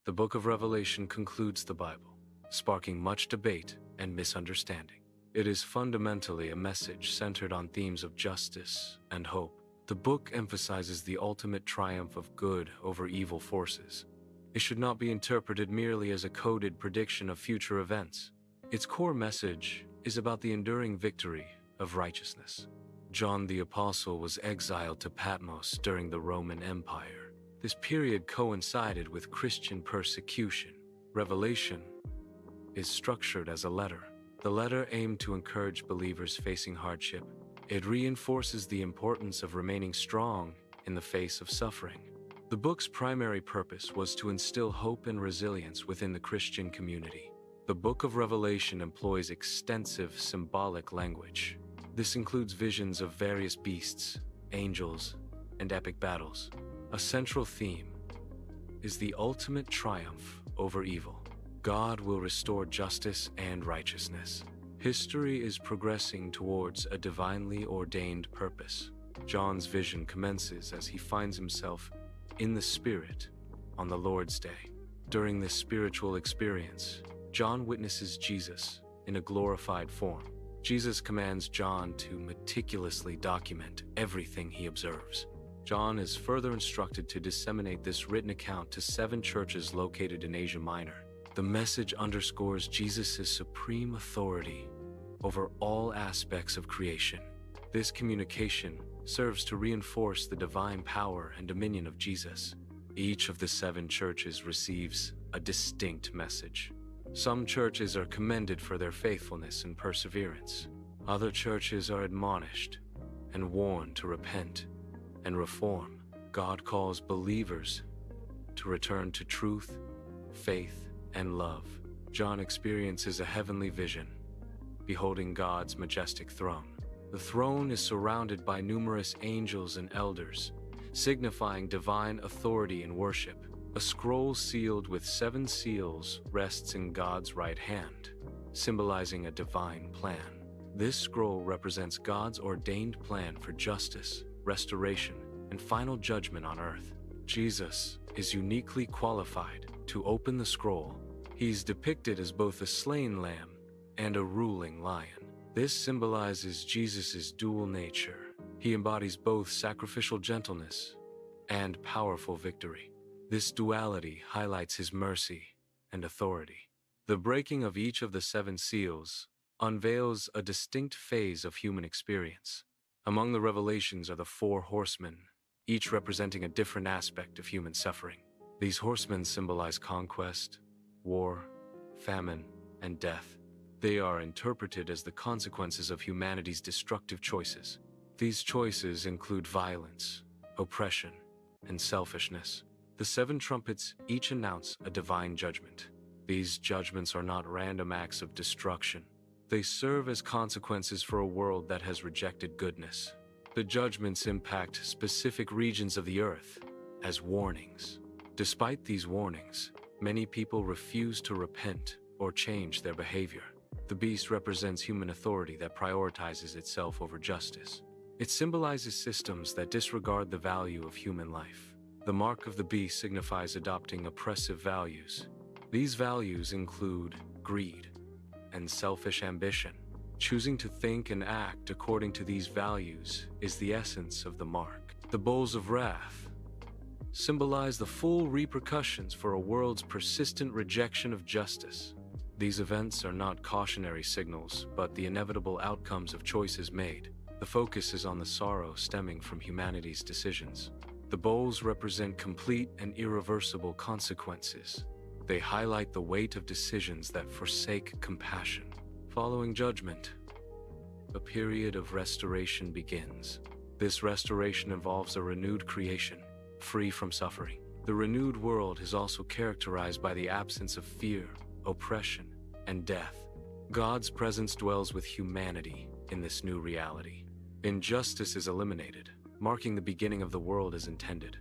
The book of Revelation concludes the Bible, sparking much debate and misunderstanding. It is fundamentally a message centered on themes of justice and hope. The book emphasizes the ultimate triumph of good over evil forces. It should not be interpreted merely as a coded prediction of future events. Its core message is about the enduring victory of righteousness. John the Apostle was exiled to Patmos during the Roman Empire. This period coincided with Christian persecution. Revelation is structured as a letter. The letter aimed to encourage believers facing hardship. It reinforces the importance of remaining strong in the face of suffering. The book's primary purpose was to instill hope and resilience within the Christian community. The book of Revelation employs extensive symbolic language. This includes visions of various beasts, angels, and epic battles. A central theme is the ultimate triumph over evil. God will restore justice and righteousness. History is progressing towards a divinely ordained purpose. John's vision commences as he finds himself in the Spirit on the Lord's Day. During this spiritual experience, John witnesses Jesus in a glorified form. Jesus commands John to meticulously document everything he observes. John is further instructed to disseminate this written account to 7 churches located in Asia Minor. The message underscores Jesus' supreme authority over all aspects of creation. This communication serves to reinforce the divine power and dominion of Jesus. Each of the 7 churches receives a distinct message. Some churches are commended for their faithfulness and perseverance. Other churches are admonished and warned to repent and reform. God calls believers to return to truth, faith, and love. John experiences a heavenly vision, beholding God's majestic throne. The throne is surrounded by numerous angels and elders, signifying divine authority and worship. A scroll sealed with 7 seals rests in God's right hand, symbolizing a divine plan. This scroll represents God's ordained plan for justice, restoration, and final judgment on earth. Jesus is uniquely qualified to open the scroll. He's depicted as both a slain lamb and a ruling lion. This symbolizes Jesus' dual nature. He embodies both sacrificial gentleness and powerful victory. This duality highlights his mercy and authority. The breaking of each of the 7 seals unveils a distinct phase of human experience. Among the revelations are the 4 horsemen, each representing a different aspect of human suffering. These horsemen symbolize conquest, war, famine, and death. They are interpreted as the consequences of humanity's destructive choices. These choices include violence, oppression, and selfishness. The 7 trumpets each announce a divine judgment. These judgments are not random acts of destruction. They serve as consequences for a world that has rejected goodness. The judgments impact specific regions of the earth as warnings. Despite these warnings, many people refuse to repent or change their behavior. The beast represents human authority that prioritizes itself over justice. It symbolizes systems that disregard the value of human life. The mark of the beast signifies adopting oppressive values. These values include greed and selfish ambition. Choosing to think and act according to these values is the essence of the mark. The bowls of wrath symbolize the full repercussions for a world's persistent rejection of justice. These events are not cautionary signals, but the inevitable outcomes of choices made. The focus is on the sorrow stemming from humanity's decisions. The bowls represent complete and irreversible consequences. They highlight the weight of decisions that forsake compassion. Following judgment, a period of restoration begins. This restoration involves a renewed creation, free from suffering. The renewed world is also characterized by the absence of fear, oppression, and death. God's presence dwells with humanity in this new reality. Injustice is eliminated, marking the beginning of the world as intended.